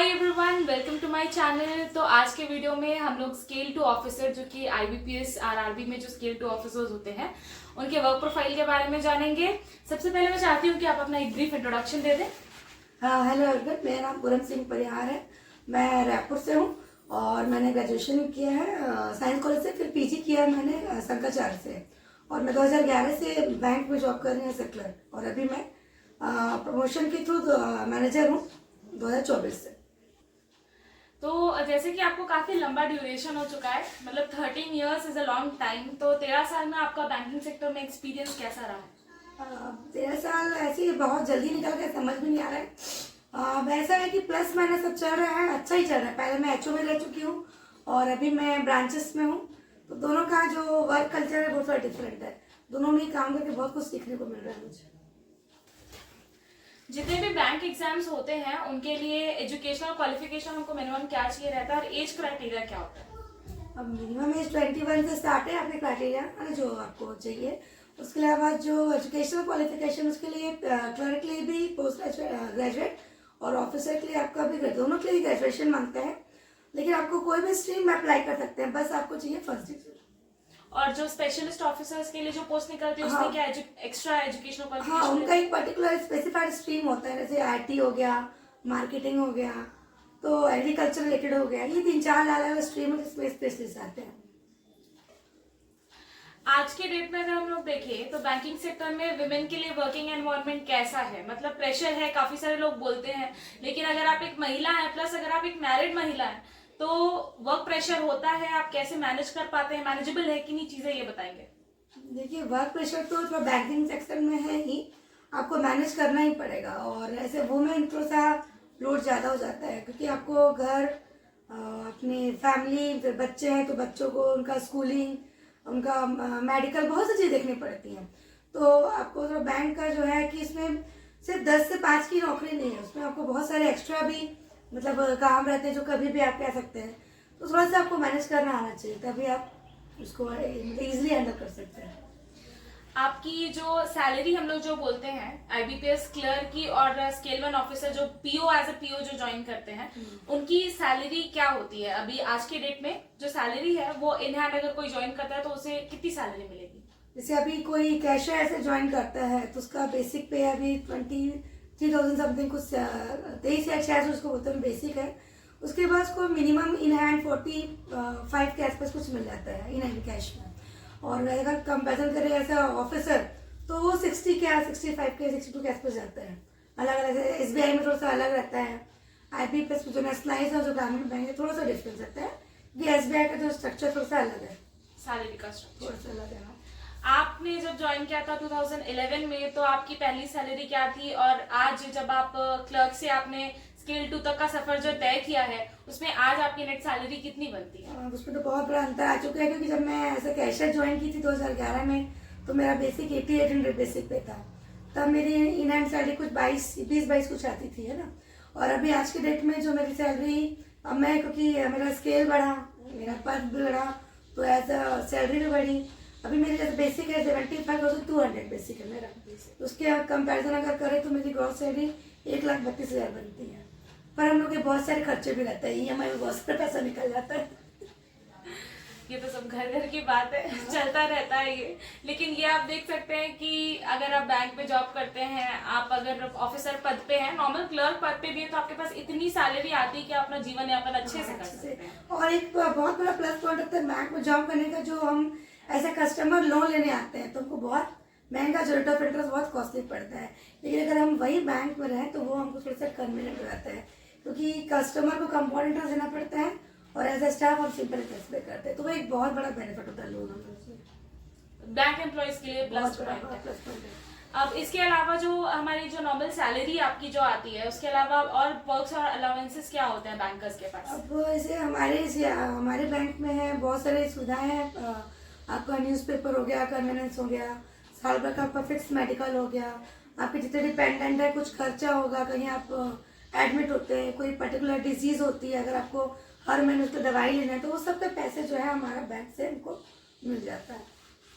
Hi everyone, welcome to my channel. तो आज के वीडियो में हम लोग स्केल टू ऑफिसर जो कि आईबीपीएस आरआरबी में जो स्केल टू ऑफिसर्स होते हैं उनके वर्क प्रोफाइल के बारे में जानेंगे। सबसे पहले मैं चाहती हूँ कि आप अपना एक ब्रीफ इंट्रोडक्शन दे दें। हाँ, हेलो एवरीवन, मेरा नाम पूरम सिंह परिहार है। मैं रायपुर से हूँ और मैंने ग्रेजुएशन किया है साइंस कॉलेज से, फिर पीजी किया है मैंने शंकराचार्य से। और मैं 2011 से बैंक में जॉब कर रही हूँ एज क्लर्क, और अभी मैं प्रमोशन के थ्रू मैनेजर हूँ 2024 से। तो जैसे कि आपको काफी लंबा ड्यूरेशन हो चुका है, मतलब 13 years is a long time. तो 13 साल में आपका बैंकिंग सेक्टर में एक्सपीरियंस कैसा रहा है? 13 साल ऐसे ही बहुत जल्दी निकल गए, समझ में नहीं आ रहा है। ऐसा है कि प्लस माइनस सब चल रहा है, अच्छा ही चल रहा है। पहले मैं एचओ में रह चुकी हूँ और अभी मैं ब्रांचेस में हूँ, तो दोनों का जो वर्क कल्चर है वो थोड़ा डिफरेंट है। दोनों में ही काम करके बहुत कुछ सीखने को मिल रहा है मुझे। जितने भी बैंक एग्जाम्स होते हैं उनके लिए एजुकेशनल क्वालिफिकेशन हमको मिनिमम क्या चाहिए रहता है और एज क्राइटेरिया क्या होता है? अब मिनिमम एज 21 से स्टार्ट है अपने क्राइटेरिया जो आपको चाहिए। उसके अलावा जो एजुकेशनल क्वालिफिकेशन, उसके लिए क्लर्क के लिए भी पोस्ट ग्रेजुएट और ऑफिसर के लिए आपका भी दोनों के लिए ग्रेजुएशन मांगता है। लेकिन आपको कोई भी स्ट्रीम में अप्लाई कर सकते हैं, बस आपको चाहिए फर्स्ट डिग्री। और जो स्पेशलिस्ट ऑफिसर्स के लिए जो पोस्ट निकलती है उसमें हाँ, क्या एक्स्ट्रा एजुकेशनल हाँ, क्वालिफिकेशन? उनका एक पर्टिकुलर स्पेसिफाइड स्ट्रीम होता है, जैसे आईटी हो गया, मार्केटिंग हो गया, तो एग्रीकल्चर रिलेटेड हो गया। ये 3-4 अलग अलग स्ट्रीम है जिसमें स्पेशलिस्ट आते हैं। आज के डेट में अगर हम लोग देखें तो बैंकिंग सेक्टर में विमेन के लिए वर्किंग एनवायरनमेंट कैसा है? मतलब प्रेशर है, काफी सारे लोग बोलते हैं, लेकिन अगर आप एक महिला हैं, प्लस अगर आप एक मैरिड महिला हैं, तो वर्क प्रेशर होता है, आप कैसे मैनेज कर पाते हैं? मैनेजेबल है कि नहीं चीजें, ये बताएंगे। देखिए, वर्क प्रेशर तो थोड़ा बैंकिंग सेक्टर में है ही, आपको मैनेज करना ही पड़ेगा। और ऐसे वुमेन थोड़ा सा लोड ज़्यादा हो जाता है, क्योंकि आपको घर, अपनी फैमिली, फिर बच्चे हैं तो बच्चों को उनका स्कूलिंग, उनका मेडिकल, बहुत सी चीज़ें देखनी पड़ती हैं। तो आपको थोड़ा बैंक का जो है कि इसमें सिर्फ 10 से 5 की नौकरी नहीं है, उसमें आपको बहुत सारे एक्स्ट्रा भी मतलब काम रहते हैं जो कभी भी आप कह सकते हैं। तो थोड़ा सा आपको मैनेज करना आना चाहिए, तभी आप उसको इजीली हैंडल कर सकते हैं। आपकी जो सैलरी हम लोग जो बोलते हैं आईबीपीएस क्लर्क की और स्केल 1 ऑफिसर जो पीओ एज ए पीओ जो ज्वाइन करते हैं, उनकी सैलरी क्या होती है अभी आज के डेट में? जो सैलरी है वो इन हैंड अगर कोई ज्वाइन करता है तो उसे कितनी सैलरी मिलेगी? जैसे अभी कोई कैशियर ऐसे ज्वाइन करता है तो उसका बेसिक पे अभी 23,000 समथिंग, कुछ 23 या 6 उसको बोलते हैं बेसिक है। उसके बाद उसको मिनिमम इन हैंड 45 के आसपास कुछ मिल जाता है इन हैंड कैश में। और अगर कंपेरिजन करें ऐसा ऑफिसर, तो वो 60 के 65 के 62 के आसपास जाता है। अलग अलग एसबीआई में थोड़ा सा अलग रहता है, आईबीपीएस जो नेशनलाइज है, जो ग्रामीण बैंक है, थोड़ा सा डिफरेंस रहता है, क्योंकि एसबीआई का जो स्ट्रक्चर थोड़ा सा अलग है, सैलरी का स्ट्रक्चर थोड़ा सा अलग है। आपने जब ज्वाइन किया था 2011 में, तो आपकी पहली सैलरी क्या थी? और आज जब आप क्लर्क से आपने स्केल 2 तक का सफर जो तय किया है, उसमें आज आपकी नेट सैलरी कितनी बनती है? उसमें तो बहुत बड़ा अंतर आ चुका है, क्योंकि जब मैं ऐसे कैशियर ज्वाइन की थी 2011 में, तो मेरा बेसिक 8800 बेसिक पे था। तब मेरी इन हैंड सैलरी कुछ 20-22 कुछ आती थी, है ना। और अभी आज के डेट में जो मेरी सैलरी, अब मैं, क्योंकि मेरा स्केल बढ़ा, मेरा पद भी बढ़ा, तो एज अ सैलरी भी बढ़ी। अभी मेरी जैसे बेसिक है 75,200 बेसिक है मेरा। तो उसके कंपेरिजन अगर करें तो मेरी ग्रॉस सैलरी 1,32,000 बनती है। पर हम लोग के बहुत सारे खर्चे भी रहते हैं, ईएमआई में बहुत सारा पैसा निकल जाता है। ये तो सब घर घर की बात है, चलता रहता है ये। लेकिन ये आप देख सकते हैं कि अगर आप बैंक में जॉब करते हैं, आप अगर ऑफिसर पद पे हैं, नॉर्मल क्लर्क पद पे भी है, तो आपके पास इतनी सैलरी आती है कि आप अपना जीवन यापन अच्छे से कर सकते हैं। और एक बहुत बड़ा प्लस पॉइंट होता है बैंक में जॉब करने का, जो हम ऐसे कस्टमर लोन लेने आते हैं तो हमको बहुत महंगा जो रेट ऑफ इंटरेस्ट बहुत कॉस्टली पड़ता है। लेकिन अगर हम वही बैंक में रहें तो वो हमको थोड़ा सा कन्वीनियंट हो जाता है, क्योंकि कस्टमर को कंपाउंड इंटरेस्ट देना पड़ता है और एज ए स्टाफ हम सिंपल इंटरेस्ट पे करते हैं। तो वो एक बहुत बड़ा बेनिफिट होता है लोन में, बैंक एम्प्लॉयज के लिए प्लस पॉइंट है। अब इसके अलावा जो हमारी जो नॉर्मल सैलरी आपकी जो आती है, उसके अलावा और पर्क्स और अलाउंसेस क्या होते हैं बैंकर्स के पास? अब ऐसे हमारे बैंक में है बहुत सारी सुविधाएं हैं। आपका न्यूज़पेपर हो गया, कन्वीनियंस हो गया, साल भर का आपका फिक्स मेडिकल हो गया, आपके जितने डिपेंडेंट है, कुछ खर्चा होगा, कहीं आप एडमिट होते हैं, कोई पर्टिकुलर डिजीज होती है, अगर आपको हर महीने उसका दवाई लेना है, तो वो सब के पैसे जो है हमारा बैंक से हमको मिल जाता है।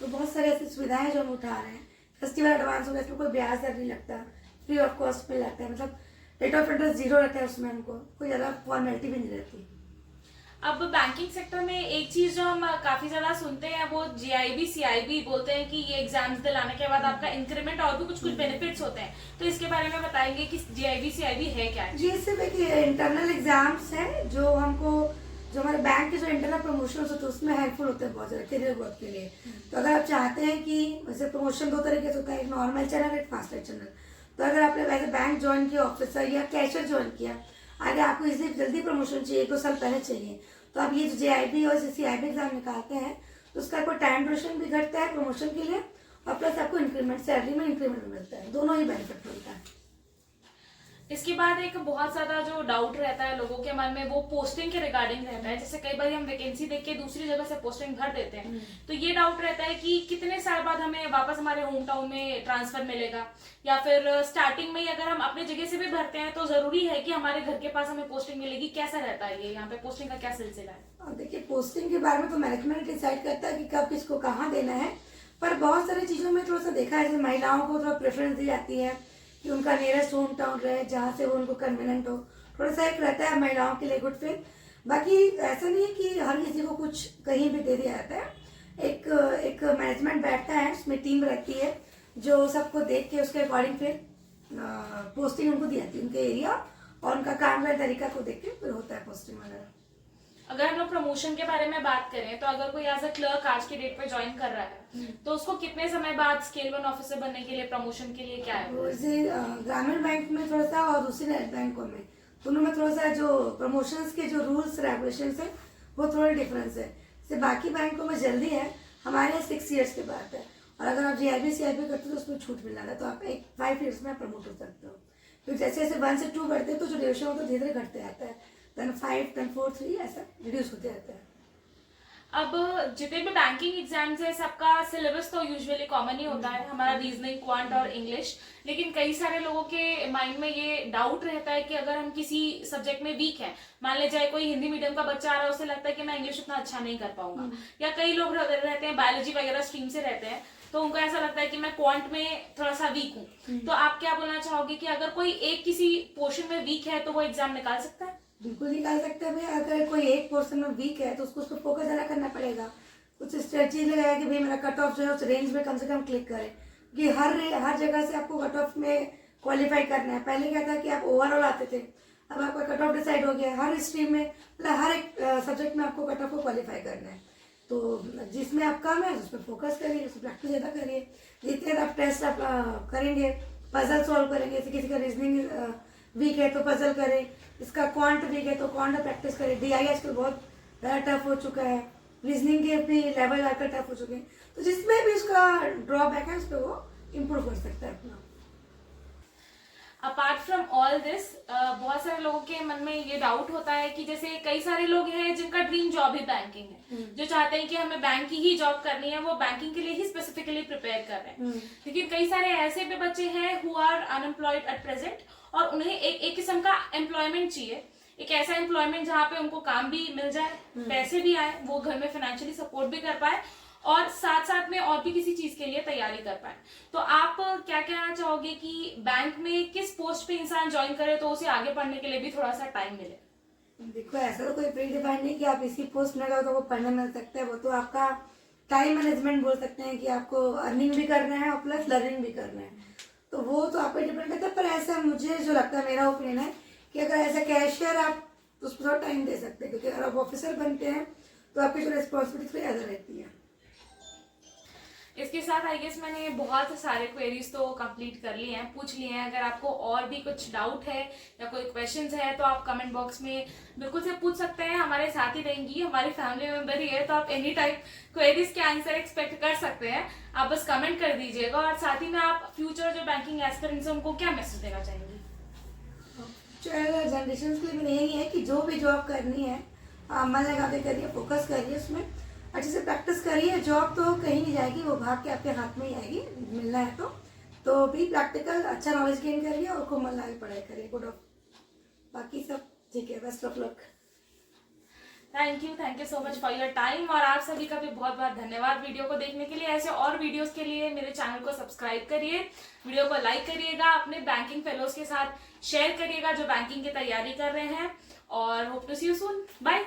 तो बहुत सारी ऐसी सुविधाएं जो हम उठा रहे हैं। फेस्टिवल एडवांस हो गया, इसमें कोई ब्याज दर नहीं लगता, फ्री ऑफ कॉस्ट मिल जाता है। मतलब रेट ऑफ इंटरेस्ट 0 रहता है उसमें, हमको कोई ज़्यादा फॉर्मेलिटी भी नहीं रहती। अब बैंकिंग सेक्टर में एक चीज जो हम काफी ज्यादा सुनते हैं वो जीआईबी सीआईबी बोलते हैं कि ये एग्जाम्स दिलाने के बाद आपका इंक्रीमेंट और भी कुछ कुछ बेनिफिट्स होते हैं, तो इसके बारे में बताएंगे कि जीआईबी सीआईबी है क्या है? जी, इससे देखिए इंटरनल एग्जाम्स हैं जो हमको, जो हमारे बैंक के जो इंटरनल प्रमोशन होते हैं उसमें हेल्पफुल होते हैं बहुत ज़्यादा करियर ग्रोथ के लिए। तो अगर आप चाहते हैं कि वैसे प्रमोशन 2 तरीके से होता है, एक नॉर्मल चैनल, एक फास्ट चैनल। तो अगर आपने वैसे बैंक ज्वाइन किया, ऑफिसर या कैशियर ज्वाइन किया, अगर आपको इसलिए जल्दी प्रमोशन चाहिए, 1-2 साल पहले चाहिए, तो आप ये जो जेआईबी और सीआईबी एग्जाम निकालते हैं तो उसका आपको टाइम ड्यूरेशन भी घटता है प्रमोशन के लिए, और प्लस आपको इंक्रीमेंट, सैलरी में इंक्रीमेंट भी मिलता है, दोनों ही बेनिफिट मिलता है। इसके बाद एक बहुत ज्यादा जो डाउट रहता है लोगों के मन में वो पोस्टिंग के रिगार्डिंग रहता है। जैसे कई बार हम वैकेंसी देख के दूसरी जगह से पोस्टिंग भर देते हैं, तो ये डाउट रहता है कि कितने साल बाद हमें वापस हमारे होम टाउन में ट्रांसफर मिलेगा, या फिर स्टार्टिंग में ही अगर हम अपनी जगह से भी भरते हैं तो जरूरी है कि हमारे घर के पास हमें पोस्टिंग मिलेगी? कैसा रहता है ये यहाँ पे पोस्टिंग का क्या सिलसिला है? और देखिए, पोस्टिंग के बारे में तो मैनेजमेंट डिसाइड करता है कि कब किसको कहाँ देना है, पर बहुत सारी चीज़ों में थोड़ा सा देखा है, जैसे महिलाओं को थोड़ा प्रेफरेंस दी जाती है कि उनका नियरेस्ट होम टाउन रहे, जहाँ से वो उनको कन्वीनियंट हो, थोड़ा सा एक रहता है महिलाओं के लिए गुड फिट। बाकी ऐसा नहीं है कि हर किसी को कुछ कहीं भी दे दिया जाता है। एक मैनेजमेंट बैठता है, उसमें टीम रहती है जो सबको देख के उसके अकॉर्डिंग फिर पोस्टिंग उनको दी जाती है, उनके एरिया और उनका काम का तरीका को देख के फिर होता है पोस्टिंग वगैरह। अगर हम लोग प्रमोशन के बारे में बात करें तो अगर कोई एज अ क्लर्क आज की डेट पे ज्वाइन कर रहा है तो उसको कितने समय बाद स्केल 1 ऑफिसर बनने के लिए, प्रमोशन के लिए क्या है? वैसे ग्रामीण बैंक में थोड़ा सा और दूसरे बैंकों में, दोनों में थोड़ा सा जो प्रमोशंस के जो रूल्स रेगुलेशंस है वो थोड़ा डिफरेंस है। जैसे बाकी बैंकों में जल्दी है, हमारे यहाँ 6 ईयर्स के बाद है, और अगर आप जीआईबी सीआईबी करते हो तो उसमें छूट मिल जाता है, तो आप 5 ईयर्स में प्रमोट हो सकते हो। तो जैसे जैसे 1 से 2 बढ़ते हैं तो जो रेशियो होता है धीरे धीरे घटते आता है, देन 5, देन 4, 3 ऐसा रिड्यूस होते रहता है। अब जितने भी बैंकिंग एग्जाम्स है सबका सिलेबस तो यूजुअली कॉमन ही होता है, हमारा रीजनिंग, क्वांट और इंग्लिश। लेकिन कई सारे लोगों के माइंड में ये डाउट रहता है कि अगर हम किसी सब्जेक्ट में वीक हैं, मान ले जाए कोई हिंदी मीडियम का बच्चा आ रहा है, उसे लगता है कि मैं इंग्लिश उतना अच्छा नहीं कर पाऊंगा, या कई लोग रहते हैं बायोलॉजी वगैरह स्ट्रीम से रहते हैं तो उनको ऐसा लगता है कि मैं क्वांट में थोड़ा सा वीक हूँ। तो आप क्या बोलना चाहोगे कि अगर कोई एक किसी पोर्शन में वीक है तो वो एग्जाम निकाल सकता है? बिल्कुल निकाल सकते हैं भाई। अगर कोई एक पोर्शन में वीक है तो उसको फोकस ज़्यादा करना पड़ेगा, कुछ स्ट्रेटजी लगाया कि भाई मेरा कट ऑफ जो है उस रेंज में कम से कम क्लिक करे, कि हर जगह से आपको कट ऑफ में क्वालिफाई करना है। पहले क्या था कि आप ओवरऑल आते थे, अब आपका कट ऑफ डिसाइड हो गया, हर स्ट्रीम में मतलब हर एक सब्जेक्ट में आपको कट ऑफ को क्वालिफाई करना है। तो जिसमें आप कम है उस पर फोकस करिए, उस पर प्रैक्टिस ज़्यादा करिए। जितने आप टेस्ट आप करेंगे, पजल सॉल्व करेंगे, जैसे किसी का रीजनिंग वीक है तो पजल करें, इसका क्वांट वीक है तो क्वांट प्रैक्टिस करें। डीआई आजकल बहुत ज़्यादा टफ हो चुका है, रीजनिंग के भी लेवल आकर टफ हो चुके हैं, तो जिसमें भी उसका ड्रॉबैक है उस पर वो इम्प्रूव कर सकता है अपना। अपार्ट फ्रॉम ऑल दिस, बहुत सारे लोगों के मन में ये डाउट होता है कि जैसे कई सारे लोग हैं जिनका ड्रीम जॉब ही बैंकिंग है, जो चाहते हैं कि हमें बैंक की ही जॉब करनी है, वो बैंकिंग के लिए ही स्पेसिफिकली प्रिपेयर कर रहे हैं। लेकिन कई सारे ऐसे भी बच्चे हैं who are unemployed at present और उन्हें एक किस्म का एम्प्लॉयमेंट चाहिए, एक ऐसा एम्प्लॉयमेंट जहाँ पे उनको काम भी मिल जाए, पैसे भी आए, वो घर में फाइनेंशियली सपोर्ट भी कर पाए और साथ साथ में और भी किसी चीज के लिए तैयारी कर पाए। तो आप क्या कहना चाहोगे कि बैंक में किस पोस्ट पे इंसान ज्वाइन करे तो उसे आगे पढ़ने के लिए भी थोड़ा सा टाइम मिले? देखो, ऐसा तो कोई प्री डिफाइंड नहीं कि आप इसी पोस्ट में रहो तो वो पढ़ने मिल सकता है, वो तो आपका टाइम मैनेजमेंट बोल सकते हैं कि आपको अर्निंग भी करना है और प्लस लर्निंग भी करना है, तो वो तो आप पे डिपेंड करता है। पर ऐसा मुझे जो लगता है, मेरा ओपिनियन है कि अगर ऐसा कैशियर आप उस पर थोड़ा टाइम दे सकते हैं, क्योंकि अगर आप ऑफिसर बनते हैं तो आपकी जो रिस्पॉन्सिबिलिटी थोड़ी ज़्यादा रहती है। इसके साथ आई गेस मैंने बहुत सारे क्वेरीज तो कंप्लीट कर लिए हैं, पूछ लिए हैं। अगर आपको और भी कुछ डाउट है या कोई क्वेश्चंस है तो आप कमेंट बॉक्स में बिल्कुल से पूछ सकते हैं, हमारे साथ ही रहेंगी, हमारी फैमिली मेंबर ही है, तो आप एनी टाइम क्वेरीज के आंसर एक्सपेक्ट कर सकते हैं। आप बस कमेंट कर दीजिएगा। और साथ ही में आप फ्यूचर जो बैंकिंग एस्पिरेंट्स हैं उनको क्या मैसेज देना चाहेंगे? जनरेशन के लिए भी यही है कि जो भी जॉब करनी है मन लगा के करिए, फोकस करिए, उसमें अच्छे से प्रैक्टिस करिए। जॉब तो कहीं नहीं जाएगी, वो भाग के आपके हाथ में ही आएगी, मिलना है तो भी प्रैक्टिकल अच्छा नॉलेज गेन करिए और खूब मन लगा के पढ़ाई करिए। गुड ऑफ बाकी सब ठीक है, best of luck. Thank you so much for your time. और आप सभी का भी बहुत बहुत धन्यवाद वीडियो को देखने के लिए। ऐसे और वीडियोस के लिए मेरे चैनल को सब्सक्राइब करिए, वीडियो को लाइक करिएगा, अपने बैंकिंग फेलोज के साथ शेयर करिएगा जो बैंकिंग की तैयारी कर रहे हैं। और hope to see you soon. Bye.